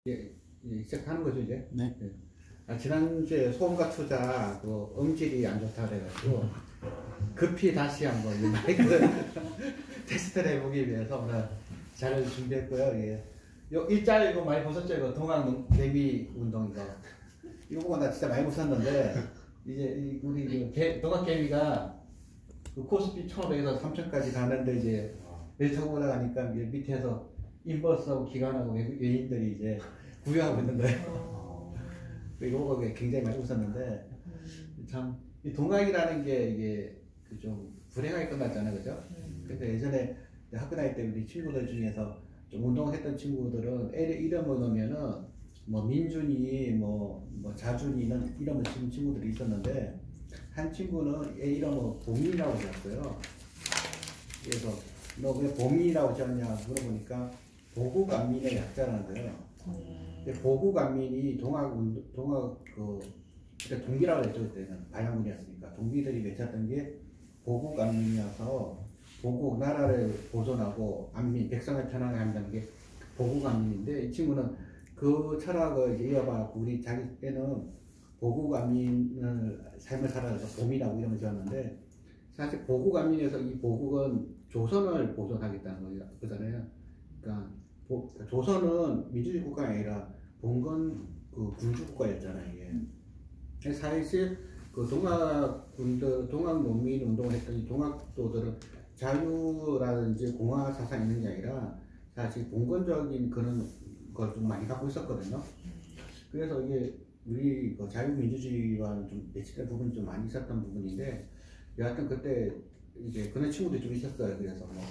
시작하는 거죠, 이제? 네. 네. 지난주에 소음과 투자 그 음질이 안 좋다 그래가지고 급히 다시 한번 이 마이크 테스트를 해보기 위해서 오늘 자료를 준비했고요. 예. 요 일자 이거 많이 보셨죠? 이거 동학개미 운동 이거 보고 나 진짜 많이 웃었는데 이제 우리 그 동학개미가 그 코스피 1,500에서 3,000까지 가는데 이제 벨 타고 올라가니까 밑에서 인버스하고 기관하고 외인들이 이제 구경하고 있는 거예요. 이거 보고 굉장히 많이 웃었는데 참 이 동학이라는 게 이게 그 좀 불행하게 끝났잖아요, 그죠? 그래서 예전에 학교 다닐 때 우리 친구들 중에서 좀 운동했던 친구들은 애 이름을 넣으면은 뭐 민준이 뭐 자준이는 이름을 지은 친구들이 있었는데 한 친구는 애 이름을 봄이라고 지었어요. 그래서 너 왜 봄이라고 지었냐 물어보니까 보국안민의 약자라는 거예요. 보국안민이 동학 그때 동기라고 했죠. 그때는 반란군이었으니까 동기들이 외쳤던 게 보국안민이어서 보국 나라를 보존하고 안민 백성을 편하게 한다는 게 보국안민인데 이 친구는 그 철학을 이제 이어받고 우리 자기 때는 보국안민을 삶을 살아서 봄이라고 이름을 지었는데 사실 보국안민에서 이 보국은 조선을 보존하겠다는 거잖아요. 그러니까 조선은 민주주의 국가가 아니라 봉건 그 군주 국가였잖아요. 이게. 사실 그 동학농민 운동을 했던 이 동학도들은 자유라든지 공화 사상이 있는 게 아니라 사실 봉건적인 그런 걸 좀 많이 갖고 있었거든요. 그래서 이게 우리 그 자유민주주의와는 좀 매치된 부분이 좀 많이 있었던 부분인데 여하튼 그때 이제 그런 친구들이 좀 있었어요. 그래서 뭐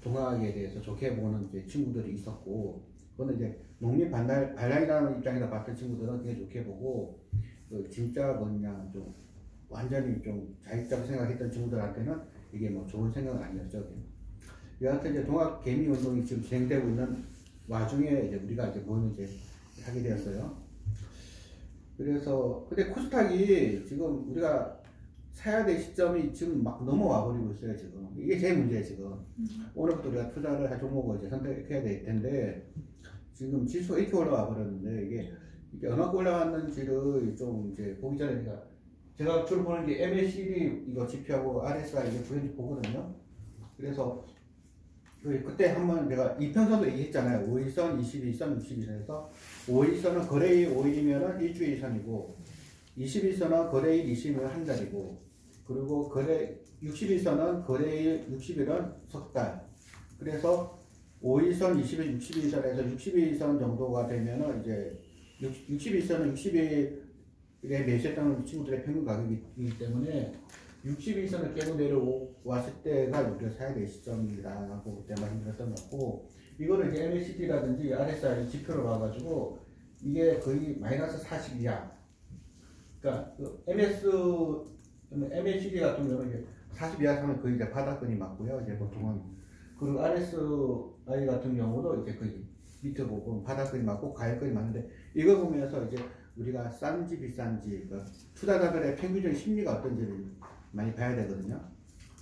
동학에 대해서 좋게 보는 이제 친구들이 있었고, 그거는 이제 농민 반란이라는 입장에서 봤던 친구들은 되게 좋게 보고, 진짜 뭐냐 좀 완전히 좀 자익적으로 생각했던 친구들한테는 이게 뭐 좋은 생각은 아니었죠. 여하튼 이제 동학 개미 운동이 지금 진행되고 있는 와중에 이제 우리가 이제 모임을 이제 하게 되었어요. 그래서 근데 코스닥이 지금 우리가 사야 될 시점이 지금 막 넘어와 버리고 있어요. 지금 이게 제일 문제예요. 지금 오늘부터 우리가 투자를 할 종목을 이제 선택해야 될 텐데 지금 지수가 이렇게 올라와 버렸는데 이게 얼마큼 올라왔는지를 좀 이제 보기 전에 제가 주로 보는 게 MACD 이거 지표하고 RSI 이게 부연히 보거든요. 그래서 그때 한번 제가 이평선도 얘기했잖아요. 5일선, 22선, 60일선에서 5일선은 거래일 5일이면 일주일 선이고 21선은 거래일 20일은 한 달이고 그리고 60일선은 거래일 60일은 석 달. 그래서 5일선, 20일, 61선에서 61선 정도가 되면은 이제 61선은 60일에 매수했던 친구들의 평균 가격이기 때문에 61선을 깨고 내려왔을 때가 우리가 사야 될 시점이라고 그때 말씀드렸던 것 같고 이거는 이제 MACD라든지 RSI 지표로 봐가지고 이게 거의 마이너스 40 이하. 그러니까 그 MACD 같은 경우는 이제 40 이하 하면 거의 이제 바닥권이 맞고요. 이제 보통은 그리고 RSI 같은 경우도 이제 거의 밑에 보고 바닥권이 맞고 가격권이 맞는데 이거 보면서 이제 우리가 싼지 비싼지 그러니까 투자자들의 평균적인 심리가 어떤지를 많이 봐야 되거든요.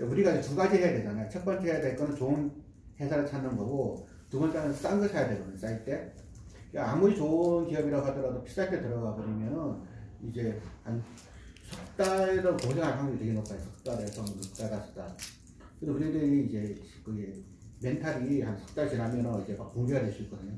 우리가 이제 두 가지 해야 되잖아요. 첫 번째 해야 될 거는 좋은 회사를 찾는 거고 두 번째는 싼 거 사야 되거든요. 쌀 때. 그러니까 아무리 좋은 기업이라고 하더라도 비쌀 때 들어가 버리면 이제 한 석 달을 고생할 확률이 되게 높아요. 석 달에서 몇 달, 다섯 달. 그래서 우리들이 이제 그 멘탈이 한 석 달 지나면 이제 막 붕괴가 될 수 있거든요.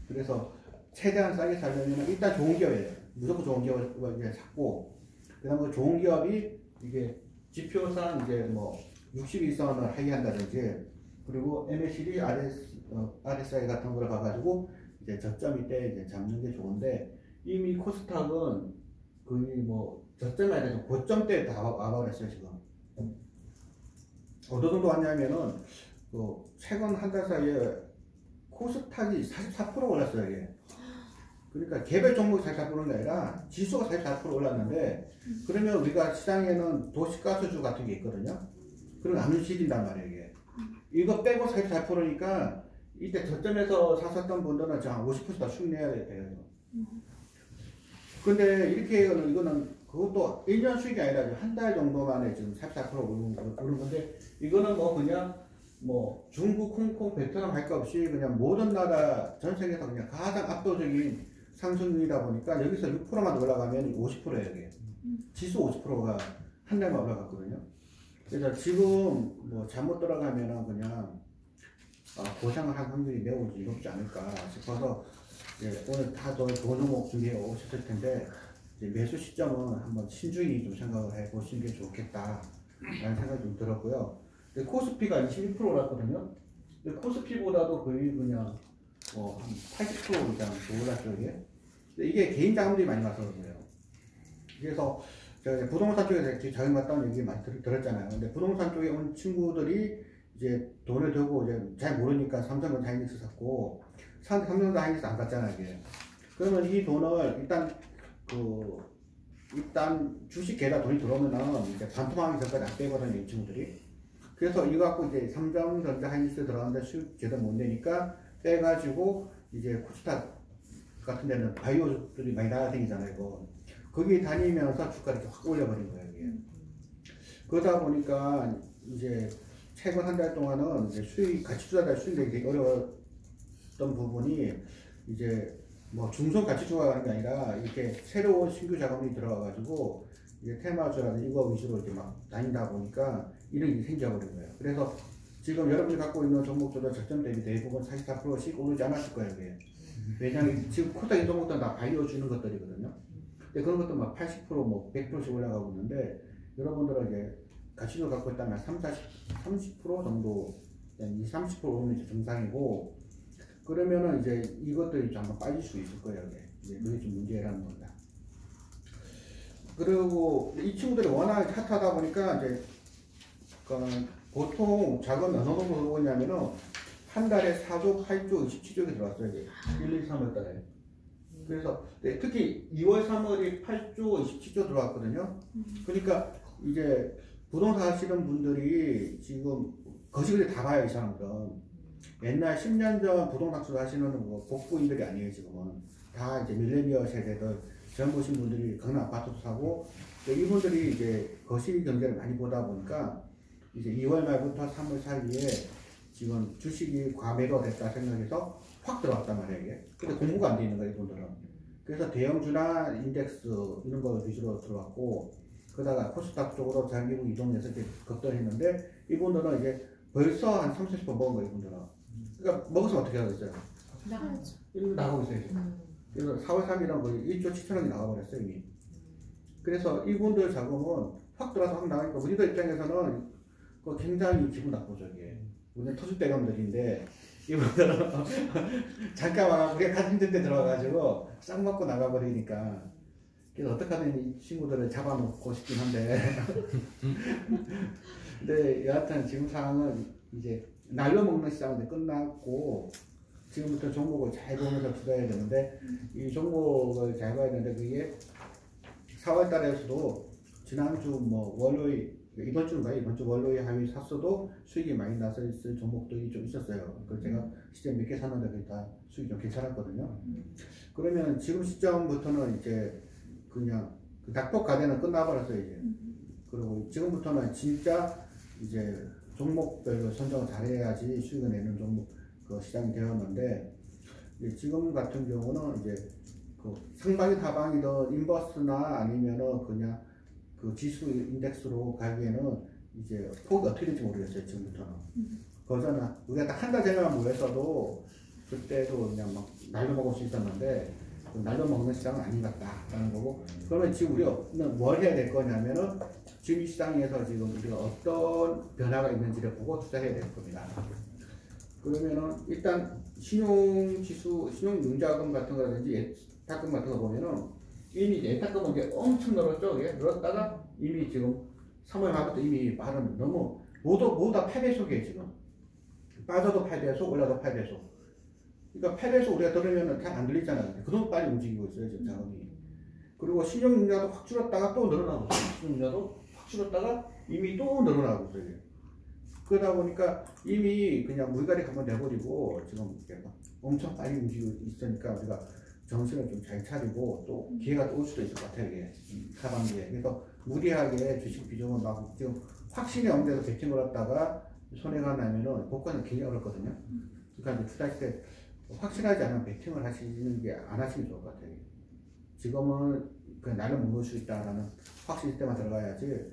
그래서 최대한 싸게 살려면 일단 좋은 기업이에요. 무조건 좋은 기업을 이제 찾고, 그 다음에 좋은 기업이 이게 지표상 이제 뭐 62선을 하게 한다든지, 그리고 MACD, RSI 같은 걸 봐가지고 이제 저점 이때 이제 잡는 게 좋은데, 이미 코스닥은 거의 뭐 저점이 아니라 고점 때 다 와버렸어요, 지금. 어느 정도 왔냐면은, 최근 한 달 사이에 코스닥이 44% 올랐어요, 이게. 그러니까 개별 종목이 44%는 게 아니라 지수가 44% 올랐는데 그러면 우리가 시장에는 도시가스주 같은 게 있거든요. 그런 안 움직인단 말이에요. 이게. 이거 빼고 44%니까 이때 저점에서 샀었던 분들은 한 50%다 수익내야 돼요. 근데 이렇게 이거는 그것도 1년 수익이 아니라 한 달 정도 만에 지금 44% 오른 건데 이거는 뭐 그냥 뭐 중국, 홍콩, 베트남 할 거 없이 그냥 모든 나라 전 세계에서 그냥 가장 압도적인 상승률이다 보니까 여기서 6%만 올라가면 50%예요, 이게. 지수 50%가 한 달만 올라갔거든요. 그래서 지금 뭐 잘못 돌아가면은 그냥 고상을 할 확률이 매우 높지 않을까 싶어서 오늘 다 좋은 종목 준비해 오셨을 텐데 이제 매수 시점은 한번 신중히 좀 생각을 해 보시는 게 좋겠다 라는 생각이 좀 들었고요. 코스피가 21% 올랐거든요. 근데 코스피보다도 거의 그냥 한 80% 이상 올랐죠, 이게. 이게 개인 자금들이 많이 와서 그래요. 그래서 제가 부동산 쪽에서 저희 맞다는 얘기 많이 들었잖아요. 근데 부동산 쪽에 온 친구들이 이제 돈을 들고 이제 잘 모르니까 삼성전자 하이닉스 샀고, 삼성전자 하이닉스 안 샀잖아요, 이게. 그러면 이 돈을 일단 주식에다 돈이 들어오면은 이제 반토막하기 전까지 안 빼거든요, 이 친구들이. 그래서 이거 갖고 이제 삼성전자 하이닉스 들어가는데 수익 제대로 못 내니까 빼가지고 이제 코스닥 같은 데는 바이오들이 많이 날아다니잖아요, 이거. 거기 다니면서 주가를 확 올려버린 거예요, 이게. 그러다 보니까 이제 최근 한 달 동안은 이제 같이 투자자 수익 내기 되게 어려웠던 부분이 이제 뭐 중성 가치 투자가 하는 게 아니라 이렇게 새로운 신규 자금이 들어와가지고 이제 테마주라든지 이거 위주로 이제 막 다니다 보니까 이런 일이 생겨버린 거예요. 그래서 지금 여러분이 갖고 있는 종목들도 적정 대비 대부분 44%씩 오르지 않았을 거예요, 이게. 왜냐하면 지금 코스닥 종목들은 다 바이오 주는 것들이거든요. 근데 그런 것도 막 80%, 뭐 100%씩 올라가고 있는데 여러분들은 이제 가치를 갖고 있다면 30% 정도, 20, 30% 오르면 이제 정상이고, 그러면은 이제 이것들이 좀 한번 빠질 수 있을 거예요. 이제 그게 좀 문제라는 겁니다. 그리고 이 친구들이 워낙 핫하다 보니까 이제 보통 자금이 어느 정도 들어오고 있냐면은 한 달에 4조, 8조, 27조가 들어왔어요. 이제 1, 2, 3월 달에. 그래서 특히 2월, 3월이 8조, 27조 들어왔거든요. 그러니까 이제 부동산 하시는 분들이 지금 거시기를 다 봐요, 이 사람들은. 옛날 10년 전 부동산 투자 하시는 뭐 복부인들이 아니에요, 지금은. 다 이제 밀레니얼 세대들, 젊으신 분들이 강남 아파트도 사고, 이분들이 이제 거시 경제를 많이 보다 보니까 이제 2월 말부터 3월 사이에 지금 주식이 과매도가 됐다 생각해서 확 들어왔단 말이에요, 이게. 근데 공부가 안 돼 있는 거예요, 이분들은. 그래서 대형주나 인덱스 이런 거 위주로 들어왔고, 그러다가 코스닥 쪽으로 장기국 이동해서 이제 급등했는데, 이분들은 이제 벌써 한 30% 먹은 거예요, 이분들은. 그러니까 먹었으면 어떻게 하겠어요? 나가죠. 이거 나가고 있어요, 지금. 그래서 4월 3일은 거의 1조 7천억이 나가버렸어요, 이미. 그래서 이분들 자금은 확 들어와서 확 나가니까 우리들 입장에서는 굉장히 기분 나쁘죠, 이게. 우리는 터줏대감들인데, 이분들은 잠깐 와서 우리가 같은 힘들 때 들어와가지고 싹 먹고 나가버리니까. 그래서 어떡하든 이 친구들을 잡아놓고 싶긴 한데. 근데 여하튼 지금 상황은 이제 날려먹는 시장은 끝났고, 지금부터 종목을 잘 보면서 투자해야 되는데, 이 종목을 잘 봐야 되는데, 그게 4월 달에서도 지난주 뭐 월요일, 이번 주인가요? 이번 주 월요일 하위 샀어도 수익이 많이 나서 있을 종목들이 좀 있었어요. 그래서 제가 시점 몇 개 샀는데 그게 다 수익이 좀 괜찮았거든요. 그러면 지금 시점부터는 이제 그냥 낙폭 과대는 끝나버렸어요, 이제. 그리고 지금부터는 진짜 이제 종목별로 선정을 잘해야지 수익을 내는 종목 시장이 되었는데, 지금 같은 경우는 이제 상방이든 하방이든 인버스나 아니면은 그냥 지수 인덱스로 가기에는 이제 폭이 어떻게 될지 모르겠어요, 지금부터는. 그거는 우리가 딱 한 달 전에만 모였어도 그때도 그냥 막 날로 먹을 수 있었는데, 날로 먹는 시장은 아닌 것 같다라는 거고. 그러면 지금 우리가 뭘 해야 될 거냐면은 지금 이 시장에서 지금 우리가 어떤 변화가 있는지를 보고 투자해야 될 겁니다. 그러면은 일단 신용지수, 신용융자금 같은 거라든지 예탁금 같은 거 보면은 이미 예탁금은 이제 엄청 늘었죠. 늘었다가 이미 지금 3월 말부터 이미 말은 너무 모두 다 8배속이에요, 지금. 빠져도 8배속, 올라도 8배속. 그러니까 8배속 우리가 들으면은 잘 안 들리잖아요. 그동안 빨리 움직이고 있어요, 지금 자금이. 그리고 신용융자도 확 줄었다가 또 늘어나고 있어요. 신용융자도 확 줄었다가 이미 또 늘어나고 있어요. 그러다 보니까 이미 그냥 물갈이 한번 내버리고 지금 엄청 빨리 움직이고 있으니까 우리가 정신을 좀 잘 차리고 또 기회가 올 수도 있을 것 같아요, 이게. 하반기에. 그래서 무리하게 주식 비중은 막 지금 확신이 없는데도 배팅 걸었다가 손해가 나면은 복구는 굉장히 어렵거든요. 그러니까 이제 투자할 때 확실하지 않은 베팅을 하시는 게 안 하시는 게 좋을 것 같아요. 지금은 그냥 나를 먹을 수 있다라는 확신일 때만 들어가야지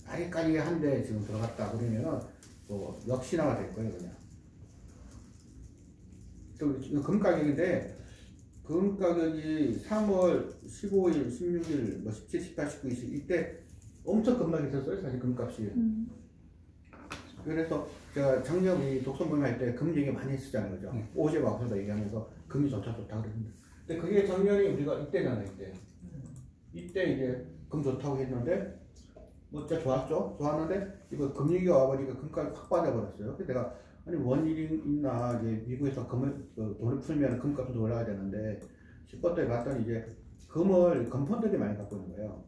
아직까지 한데 지금 들어갔다 그러면은 뭐 역시나가 될 거예요 그냥. 또 금 가격인데 금 가격이 3월 15일, 16일, 뭐 17, 18, 19, 20 이때 엄청 급락이 있었어요 사실 금값이. 그래서 제가 작년 이 독서 모임 할 때 금 얘기 많이 했었잖아요 그죠? 오제 와서도 얘기하면서 금이 좋다 그랬는데 근데 그게 작년이 우리가 이때잖아요 이때 이제 금 좋다고 했는데 뭐 진짜 좋았는데 이거 금리가 와버리니까 금값이 확 빠져버렸어요. 그래서 내가 아니 원인이 있나 이제 미국에서 금을 돈을 풀면 금값도 올라가야 되는데 싶었더니 봤더니 이제 금펀드들이 많이 갖고 있는 거예요.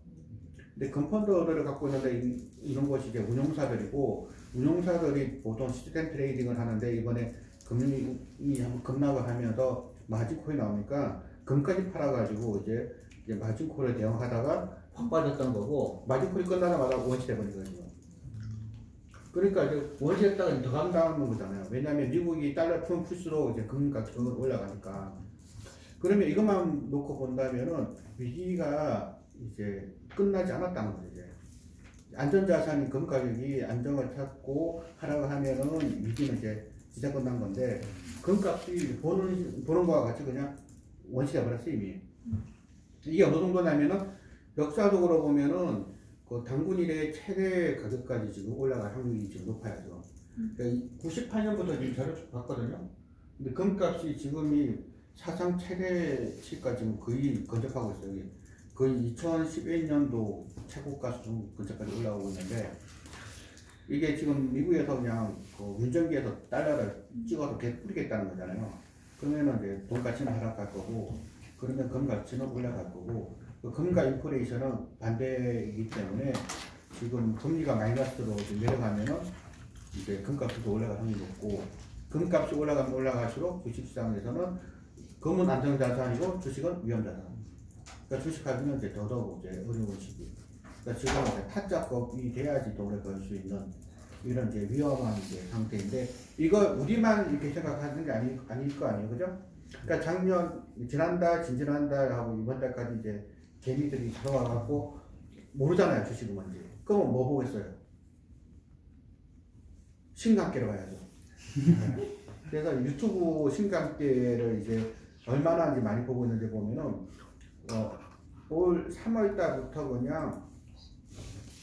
근데 금펀드들을 갖고 있는데 이런 것이 이제 운용사들이 보통 시스템 트레이딩을 하는데 이번에 금리 한번 급락을 하면서 마진콜이 나오니까 금까지 팔아가지고 이제 마진콜을 대응하다가 확 빠졌던 거고 마진콜이 끝나자마자 원시 돼버린 거죠. 그러니까 이제 원시했다가 더 감당하는 거잖아요. 왜냐하면 미국이 달러 풀수록 이제 금값이 올라가니까. 그러면 이것만 놓고 본다면은 위기가 이제 끝나지 않았다는 거죠. 이제. 안전자산인 금 가격이 안정을 찾고 하락을 하면은 위기는 이제 진짜 끝난 건데 금값이 보는 거와 같이 그냥 원시돼 버렸어 이미. 이게 어느 정도냐면은 역사적으로 보면은 그 단군 이래 최대 가격까지 지금 올라갈 확률이 지금 높아야죠. 그러니까 98년부터 지금 자료 봤거든요. 근데 금값이 지금이 사상 최대치까지 지금 거의 근접하고 있어요. 거의 2011년도 최고가 수준 근처까지 올라오고 있는데 이게 지금 미국에서 그냥 그 운전기에서 달러를 찍어서 계속 뿌리겠다는 거잖아요. 그러면은 이제 돈 가치는 하락할 거고 그러면 금 가치는 올라갈 거고 그 금과 인플레이션은 반대이기 때문에 지금 금리가 마이너스로 내려가면은 이제 금값이 더 올라갈 확률이 높고 금값이 올라가면 올라갈수록 주식시장에서는 금은 안정자산이고 주식은 위험자산. 그러니까 주식하기는 이제 더더욱 이제 어려운 시기. 그러니까 지금 이제 타짜법이 돼야지 돈을 벌 수 있는 이런 이제 위험한 이제 상태인데 이거 우리만 이렇게 생각하는 게 아닐 거 아니에요, 그죠? 그러니까 지난달, 진지난달 하고 이번 달까지 이제 개미들이 들어와갖고 모르잖아요, 주식은 뭔지. 그러면 뭐 보겠어요? 신감계로 가야죠. 그래서 유튜브 신감계를 이제 얼마나 이제 많이 보고 있는지 보면은 올 3월 달부터 그냥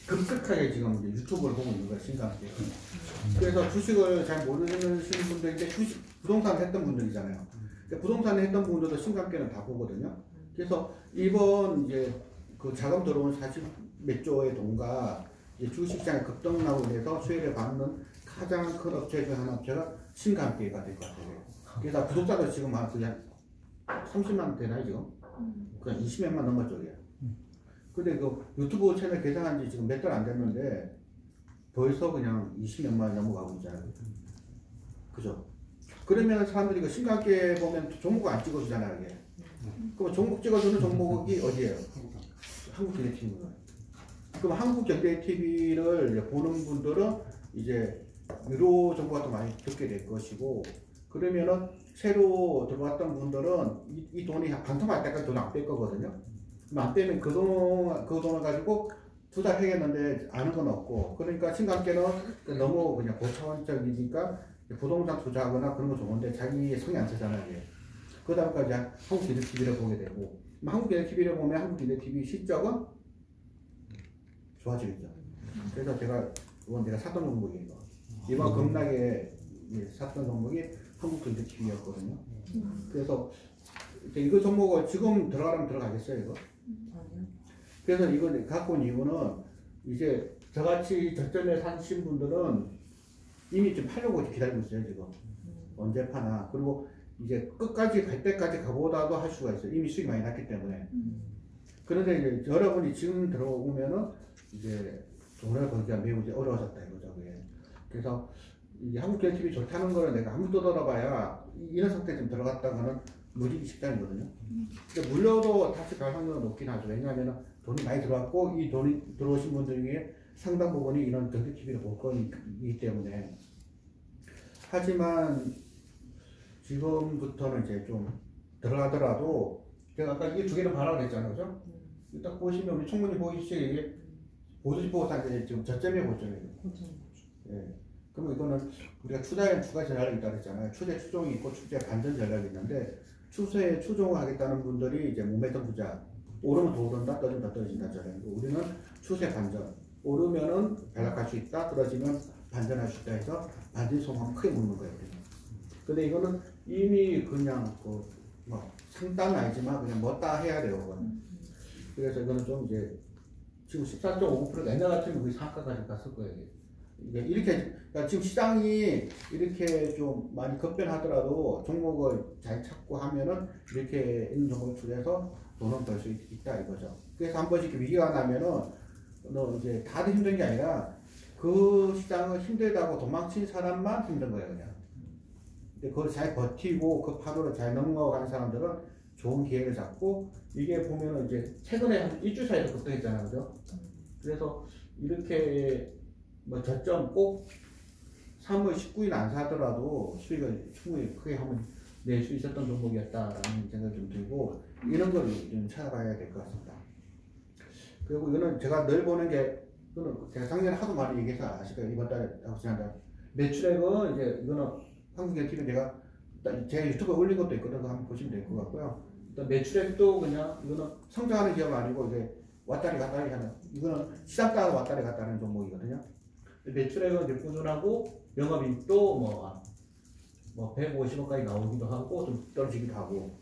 급격하게 지금 이제 유튜브를 보고 있는 거예요, 신감계. 그래서 주식을 잘 모르시는 분들인데 부동산 했던 분들이잖아요. 부동산 했던 분들도 신감계는 다 보거든요. 그래서 이번 이제 그 자금 들어온 40 몇 조의 돈과 주식시장에 급등락으로 인해서 수혜를 받는 가장 큰 업체 중 하나 업체가 신감계가 될 것 같아요. 그래서 구독자도 지금 한 30만 되나요 지금? 그냥 20몇만 넘었죠. 근데 그 유튜브 채널 개설한 지 지금 몇 달 안 됐는데 벌써 그냥 20몇만 넘어가고 있잖아요. 그죠? 그러면 사람들이 그 신감계 보면 종목 안 찍어주잖아요. 이게. 그럼 종목 찍어주는 종목이 어디예요? 한국경제TV인 그럼 한국경제TV를 보는 분들은 이제 유료 정보가 더 많이 듣게 될 것이고 그러면은 새로 들어왔던 분들은 이 돈이 반토막 때까지 돈 안 뺄 거거든요. 안 빼면 그 돈을 가지고 투자하겠는데 아는 건 없고 그러니까 신감계는 너무 그냥 고차원적이니까 부동산 투자하거나 그런 거 좋은데 자기 성이 안 쓰잖아요. 그 다음까지 한국경제TV를 보게 되고 한국경제TV를 보면 한국경제TV 실적은 좋아지겠죠. 그래서 이건 내가 샀던 종목이에요. 이번 급락에 샀던 종목이 한국경제TV였거든요. 그래서 이거 종목을 지금 들어가라면 들어가겠어요, 이거? 그래서 이걸 갖고 온 이유는 이제 저같이 저점에 사신 분들은 이미 좀 팔려고 기다리고 있어요, 지금. 언제 파나. 그리고 이제 끝까지 갈 때까지 가보다도 할 수가 있어요. 이미 수익이 많이 났기 때문에. 그런데 이제 여러분이 지금 들어오면은 이제 돈을 벌기가 매우 이제 어려워졌다 이거죠, 그게. 그래서 이 한국경제TV 좋다는 거를 내가 아무리 떠들어봐야 이런 상태에 좀 들어갔다가는 물리기 식단이거든요. 근데 물려도 다시 갈 확률은 높긴 하죠. 왜냐하면 돈이 많이 들어왔고 이 돈이 들어오신 분들 중에 상당 부분이 이런 경제TV를 볼 거이기 때문에 하지만 지금부터는 이제 좀 들어가더라도 제가 아까 이 두 개를 봐라고 했잖아요. 그죠? 딱 보시면 우리 총무님 보이시죠? 이게 보수지 보고 산게 지금 저점이에요, 고점이에요. 예. 그러면 이거는 우리가 추세에 두 가지 전략이 있다고 했잖아요. 추세 추종이 있고 추세 반전 전략이 있는데 추세에 추종을 하겠다는 분들이 이제 모멘텀 투자. 오르면 더 오른다, 떨어지면 더 떨어진다 전략이고 우리는 추세 반전. 오르면은 변락할 수 있다, 떨어지면 반전할 수 있다 해서 반전 소모하면 크게 먹는 거예요. 근데 이거는 이미 그냥 뭐 상단은 아니지만 그냥 뭐다 해야 돼요. 그거는. 그래서 이거는 좀 이제 지금 14.5% 옛날 같으면 거의 상한가까지 갔을 거예요. 이게 이렇게 그러니까 지금 시장이 이렇게 좀 많이 급변하더라도 종목을 잘 찾고 하면은 이렇게 있는 종목을 투자해서 돈은 벌 수 있다 이거죠. 그래서 한 번씩 위기가 나면은 이제 다들 힘든 게 아니라 그 시장은 힘들다고 도망친 사람만 힘든 거예요, 그냥. 근데 그걸 잘 버티고 그 파도를 잘 넘어가는 사람들은 좋은 기회를 잡고 이게 보면은 이제 최근에 한 일주일 사이에 급등했잖아요, 그죠? 그래서 이렇게 뭐 저점 꼭 3월 19일 안 사더라도 수익을 충분히 크게 한번 낼 수 있었던 종목이었다라는 생각이 좀 들고 이런 걸 좀 찾아봐야 될 것 같습니다. 그리고 이거는 제가 늘 보는 게 이거는 제가 작년에 하도 많이 얘기해서 아실 거예요. 이번 달에 하고 지난달 매출액은 이제 이거는 한국경TV 제가 유튜브에 올린 것도 있거든요. 그거 한번 보시면 될 것 같고요. 일단 매출액도 그냥 이거는 성장하는 기업 아니고 이제 왔다리 갔다리 하는 이거는 시장 따라 왔다리 갔다 하는 종목이거든요. 매출액은 이제 꾸준하고 영업이익도 뭐 150억까지 나오기도 하고 좀 떨어지기도 하고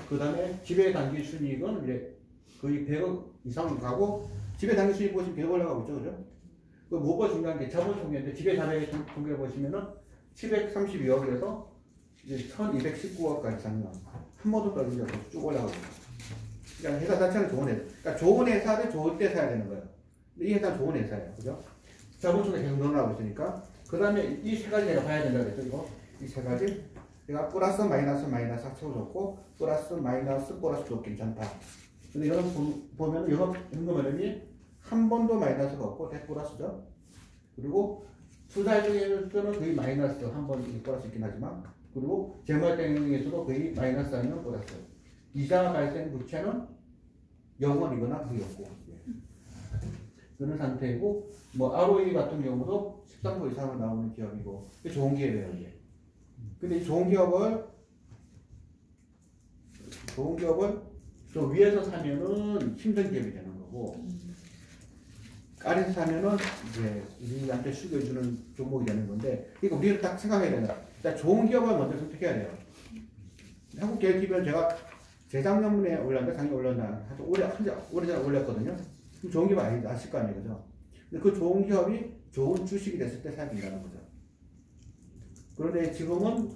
그 다음에 지배당기 순이익은 이제 거의 100억 이상 가고 지배당기 순이익 보시면 계속 올라가고 있죠, 그죠? 그 무엇보다 중요한 게 자본 총계인데 지배자산의 총계 보시면은 732억에서 이제 1219억까지 상승 한 번도 떨어지지 않고 쭉 올라가고 있어요. 그러니까 회사 자체는 좋은 회사. 그러니까 좋은 회사를 좋을 때 사야 되는 거예요. 이 회사는 좋은 회사예요, 그죠? 자본총계 계속 늘어나고 있으니까. 그 다음에 이 세 가지 내가 봐야 된다고 했죠, 이거? 이 세 가지. 내가 플러스 마이너스 합치고 좋고, 플러스 마이너스 괜찮다. 근데 이런 보면 영업 현금 흐름이 한 번도 마이너스가 없고 대 플러스죠. 그리고 투자 중에서는 거의 마이너스 한 번 플러스 있긴 하지만, 그리고 재무활동에서도 거의 마이너스 아니면 플러스. 이자 발생 부채는 0원이거나 거의 없고. 그런 상태이고, 뭐 ROE 같은 경우도 13% 이상은 나오는 기업이고, 좋은 기업이에요, 이게. 근데 이 좋은 기업을 좀 위에서 사면은 힘든 기업이 되는 거고, 아래에서 사면은 이제 우리한테 숙여주는 종목이 되는 건데, 그러니까 우리는 딱 생각해야 된다. 일단 좋은 기업을 먼저 선택해야 돼요. 한국계열TV는 제가 재작년에 올렸는데, 작년에 올렸나, 오래전에 올렸거든요. 좋은 기업 아실 거 아니에요, 그죠? 근데 그 좋은 기업이 좋은 주식이 됐을 때 사야 된다는 거죠. 그런데 지금은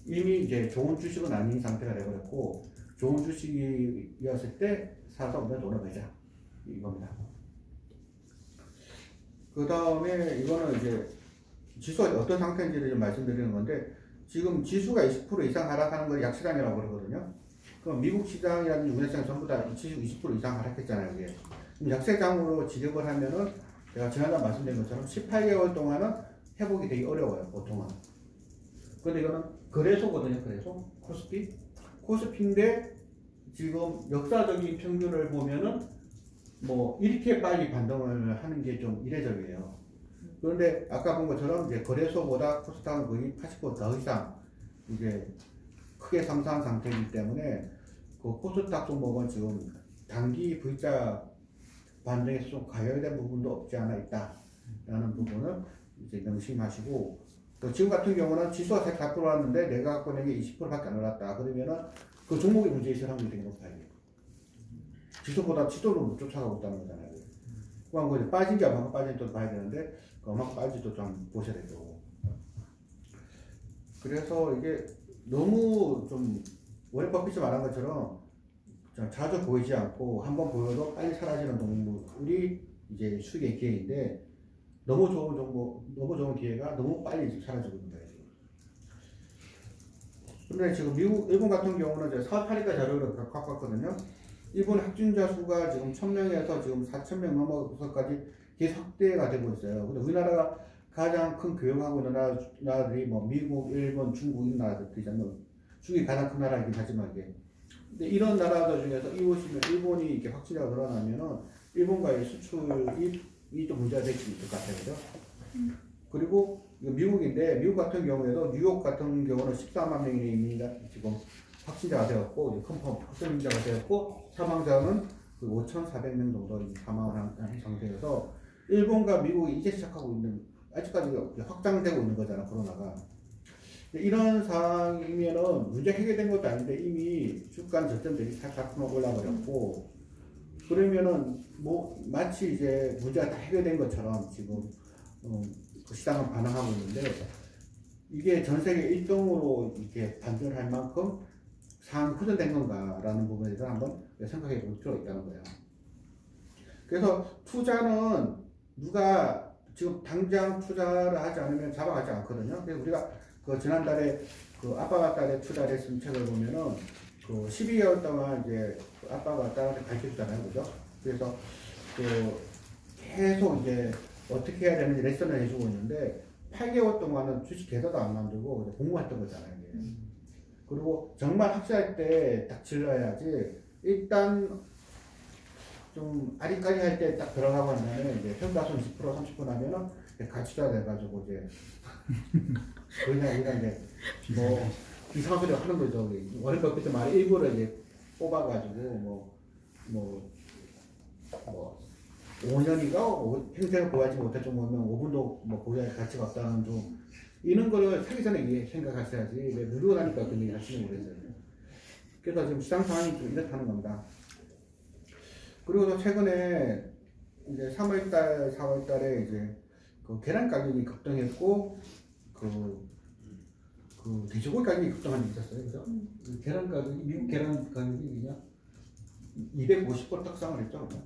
이미 이제 좋은 주식은 아닌 상태가 되어버렸고, 좋은 주식이었을 때 사서 우리가 돈을 벌자. 이겁니다. 그 다음에 이거는 이제 지수가 어떤 상태인지를 좀 말씀드리는 건데, 지금 지수가 20% 이상 하락하는 걸 약시장이라고 그러거든요. 그럼 미국 시장이라든지 우리나라 시장 전부 다 지수 20% 이상 하락했잖아요, 이게. 그럼 약세장으로 지급을 하면은 제가 지난달 말씀드린 것처럼 18개월 동안은 회복이 되게 어려워요, 보통은. 근데 이거는 거래소거든요, 거래소. 코스피인데 지금 역사적인 평균을 보면은 뭐 이렇게 빨리 반등을 하는 게 좀 이례적이에요. 그런데 아까 본 것처럼 이제 거래소보다 코스닥은 거의 80% 더 이상 이제 크게 상승한 상태이기 때문에 그 코스닥 종목은 지금 단기 V자 반등에서 좀 가열된 부분도 없지 않아 있다라는 부분을 이제 명심하시고, 또 지금 같은 경우는 지수가 104% 올랐는데 내가 갖고 있는 게 20%밖에 안 올랐다. 그러면은 그 종목의 문제있을 확률이 되게 높아요. 지수보다 지도를 못 쫓아가고 있다는 거잖아요. 그럼 그 빠진 게 얼마큼 빠진지 또 봐야 되는데 그 얼마큼 빠진지도 좀 보셔야 되고. 그래서 이게 너무 좀 워렌 버핏이 말한 것처럼 자주 보이지 않고 한번 보여도 빨리 사라지는 동물이 이제 수익의 기회인데, 너무 좋은 정보, 너무 좋은 기회가 너무 빨리 지금 사라지고 있는 거예요, 지금. 근데 지금 일본 같은 경우는 제가 4월 8일까지 자료를 갖고 왔거든요. 일본 확진자 수가 지금 1000명에서 지금 4000명 넘어서까지 계속 확대가 되고 있어요. 근데 우리나라가 가장 큰 교역하고 있는 나라들이 뭐 미국, 일본, 중국 이런 나라들이잖아요. 중국이 가장 큰 나라이긴 하지만 이게. 근데 이런 나라들 중에서 이 보시면 일본이 이렇게 확진자가 늘어나면은 일본과의 수출이 좀 문제가 될 수 있을 것 같아요. 그죠? 그리고 이거 미국인데 미국 같은 경우에도 뉴욕 같은 경우는 14만 명이 이미 지금 확진자가 되었고 컨펌 확진자가 되었고 사망자는 그 5,400명 정도 사망을 한 상태여서 일본과 미국이 이제 시작하고 있는 아직까지 확장되고 있는 거잖아 코로나가. 이런 상황이면은 문제 해결된 것도 아닌데 이미 주가 저점들이 4% 올라버렸고 그러면은 뭐 마치 이제 문제가 다 해결된 것처럼 지금 그 시장은 반응하고 있는데 이게 전 세계 1등으로 이렇게 반전할 만큼 상황이 호전된 건가라는 부분에 대해서 한번 생각해 볼 필요가 있다는 거예요. 그래서 투자는 누가 지금 당장 투자를 하지 않으면 잡아가지 않거든요. 그래서 우리가 그 지난달에 그 아빠가 딸에 투자를 했은 책을 보면은 그 12개월 동안 이제 그 아빠가 딸한테 가르쳐주잖아요. 그죠? 그래서 그 계속 이제 어떻게 해야 되는지 레슨을 해주고 있는데 8개월 동안은 주식 계좌도 안 만들고 공부했던 거잖아요. 이게. 그리고 정말 확실할 때 딱 질러야지 일단 좀 아리까리 할 때 딱 들어가고 한 다음에 이제 평가손 20% 30% 하면은 가치자 돼가지고 이제 그냥 이제 뭐 이상한 소리 하는 거죠. 워렌 버핏 말이 일부러 이제 뽑아가지고 뭐 5년이가 평생을 보유하지 못할 정도면 5분도 뭐 보유할 가치가 없다는 좀 이런 거를 사기 전에 생각하셔야지 왜 누르고 나니까 그 얘기 하시는 거겠어요. 그래서 지금 시장 상황이 좀 이렇다는 겁니다. 그리고 또 최근에 이제 3월달, 4월달에 이제 그 계란 가격이 급등했고 그 돼지고기 가격이 급등한 게 있었어요. 그죠? 계란 가격이 미국 계란 가격이 그냥 250% 떡상을 했죠. 그죠?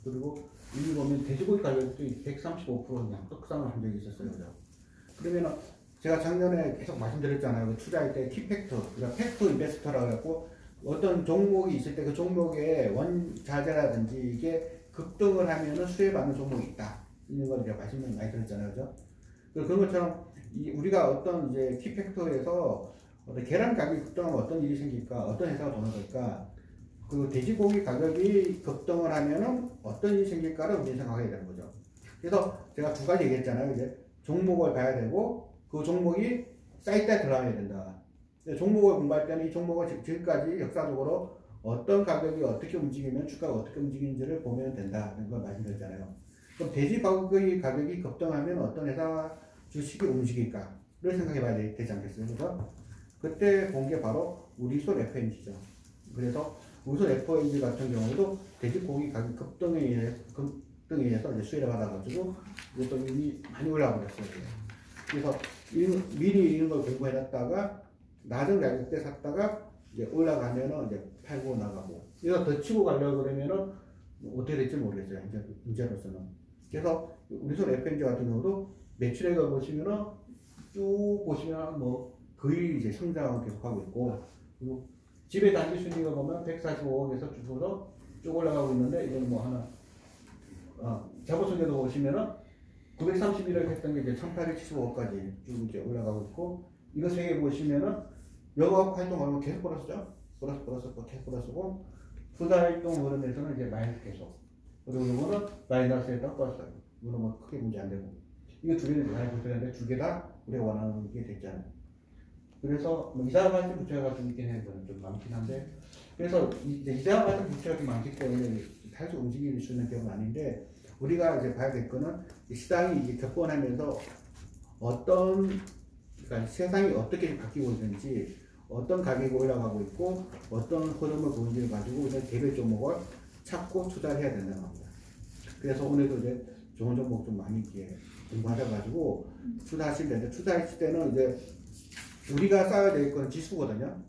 그리고 여기 보면 돼지고기 가격도 135% 그냥 떡상을 한 적이 있었어요. 그죠? 그러면은 제가 작년에 계속 말씀드렸잖아요. 그 투자할 때 키팩터, 그러니까 팩터 인베스터라고 해갖고 어떤 종목이 있을 때 그 종목의 원자재라든지 이게 급등을 하면은 수혜받는 종목이 있다. 이런 걸 제가 말씀을 많이 드렸잖아요. 그죠? 그런 것처럼 우리가 어떤 이제 키팩터에서 어떤 계란 가격이 급등하면 어떤 일이 생길까? 어떤 회사가 돈을 벌까? 그 돼지고기 가격이 급등을 하면은 어떤 일이 생길까를 우리 생각해야 되는 거죠. 그래서 제가 두 가지 얘기했잖아요. 이제 종목을 봐야 되고 그 종목이 사이트에 들어가야 된다. 종목을 공부할 때는 이 종목을 지금까지 역사적으로 어떤 가격이 어떻게 움직이면 주가가 어떻게 움직이는지를 보면 된다. 이런 걸 말씀드렸잖아요. 그럼 돼지고기 가격이 급등하면 어떤 회사 주식이 움직일까를 생각해 봐야 되지 않겠어요? 그래서 그때 본 게 바로 우리손 FNG죠. 그래서 우리손 FNG 같은 경우도 돼지고기 가격 급등에 의해서 이제 수혜를 받아가지고 이것도 이미 많이 올라가 버렸어요. 그래서 미리 이런 걸 공부해놨다가 낮은 가격대 샀다가 이제 올라가면은 이제 팔고 나가고 이거 더 치고 가려고 그러면은 어떻게 될지 모르겠어요. 이제로서는. 그래서 우리손 FNG 같은 경우도 매출액을 보시면은 쭉 보시면 뭐 거의 이제 성장을 계속하고 있고 그리고 지배 단기 순위가 보면 145억에서 쭉 올라가고 있는데 이건 뭐 하나 자보순위도 보시면은 931억 했던 게 이제 1875억까지 쭉 이제 올라가고 있고 이거 세 개 보시면은 영업 활동하면 계속 플러스죠. 플러스 계속 플러스고 투자 활동 흐름에서는 이제 마이너스 계속. 그리고 이거는 마이너스에다 플러스. 이거는 뭐 크게 문제 안 되고. 이거 두 개는 잘 보셔야 두 개 다 우리가 원하는 게 됐잖아요. 그래서 뭐 이자 같은 부채가 좀 있긴 해요. 좀 많긴 한데. 그래서 이제 이자 같은 부채가 좀 많기 때문에 다시 움직일 수 있는 경우는 아닌데 우리가 이제 봐야 될 거는 시장이 이제 격변하면서 그러니까 세상이 어떻게 바뀌고 있는지 어떤 가격이 올라가고 있고 어떤 흐름을 보는지를 가지고 이제 개별 종목을 찾고 투자를 해야 된다는 겁니다. 그래서 오늘도 이제 좋은 종목 좀 많이 이렇게 공부하셔가지고 투자하실 텐데 투자하실 때는 이제 우리가 쌓아야 될 거는 지수거든요.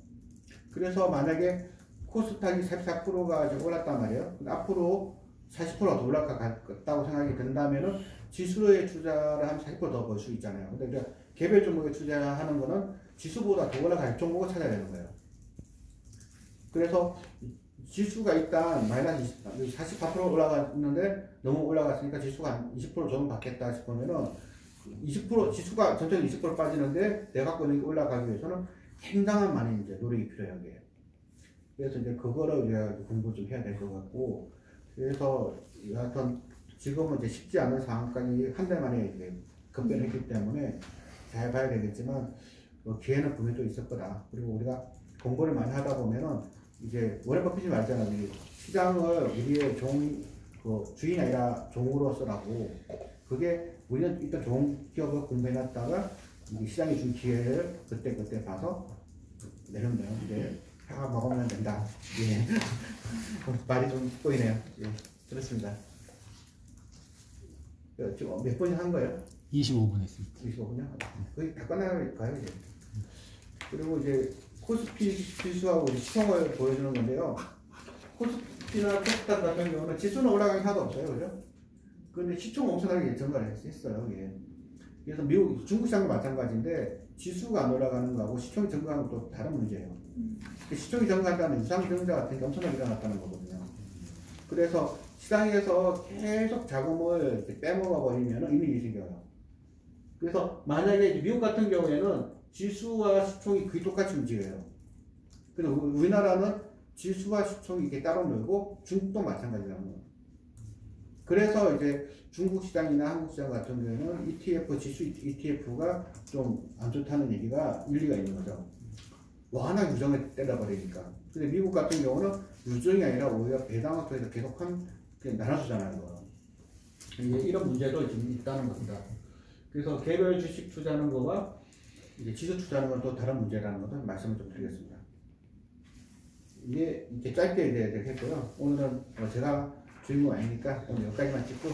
그래서 만약에 코스닥이 44%가 지금 올랐단 말이에요. 앞으로 40%가 더 올라갔다고 생각이 든다면은 지수에 투자를 하면 40% 더 벌 수 있잖아요. 근데 이제 개별 종목에 투자하는 거는 지수보다 더 올라갈 종목을 찾아야 되는 거예요. 그래서 지수가 일단 마이너스 44% 올라갔는데 너무 올라갔으니까 지수가 한 20% 정도 받겠다 싶으면은 20% 지수가 전체적으로 20% 빠지는데 내가 갖고 있는 게 올라가기 위해서는 굉장한 많은 이제 노력이 필요해요. 이게. 그래서 이제 그거를 우리가 공부 좀 해야 될 것 같고, 그래서 하여튼 지금은 이제 쉽지 않은 상황까지 한 달 만에 이제 급변했기 때문에 잘 봐야 되겠지만 기회는 분명히 또 있을 거다. 그리고 우리가 공부를 많이 하다 보면은 이제 워렌 버핏이 말했잖아요. 시장을 우리의 주인이 아니라 종으로서라고. 그게 우리는 일단 좋은 기업을 공부해놨다가 시장이 준 기회를 그때 봐서 내려면 이제 다 먹으면 된다. 예. 말이 좀 꼬이네요. 예. 그렇습니다. 지금 몇 분이 한 거예요? 25분 했습니다. 25분이요? 거의 다 끝나가요, 이제. 그리고 이제 코스피 지수하고 시총을 보여주는 건데요. 코스피나 코스닥 같은 경우는 지수는 올라가기 하나도 없어요, 그죠? 근데 시총 엄청나게 증가를 했어요. 예. 그래서 중국 시장도 마찬가지인데 지수가 안 올라가는 거하고 시총이 증가하는 건 또 다른 문제예요. 시총이 증가한다면 유상증자 같은 게 엄청나게 일어났다는 거거든요. 그래서 시장에서 계속 자금을 빼먹어 버리면 이미 생겨요. 그래서 만약에 미국 같은 경우에는 지수와 시총이 거의 똑같이 움직여요. 그래서 우리나라는 지수와 시총이 이렇게 따로 놀고 중국도 마찬가지라는 거예요. 그래서 이제 중국 시장이나 한국 시장 같은 경우에는 ETF, 지수 ETF가 좀 안 좋다는 얘기가 일리가 있는 거죠. 워낙 유정을 때려버리니까. 근데 미국 같은 경우는 유정이 아니라 오히려 배당을 통해서 계속 나눠주잖아요. 이런 문제도 지금 있다는 겁니다. 그래서 개별 주식 투자하는 거와 이제 지수 투자하는 건 또 다른 문제라는 것을 말씀을 좀 드리겠습니다. 이게 이제 짧게 이제 했고요. 오늘은 제가 주인공 아니니까 오늘 여기까지만 찍고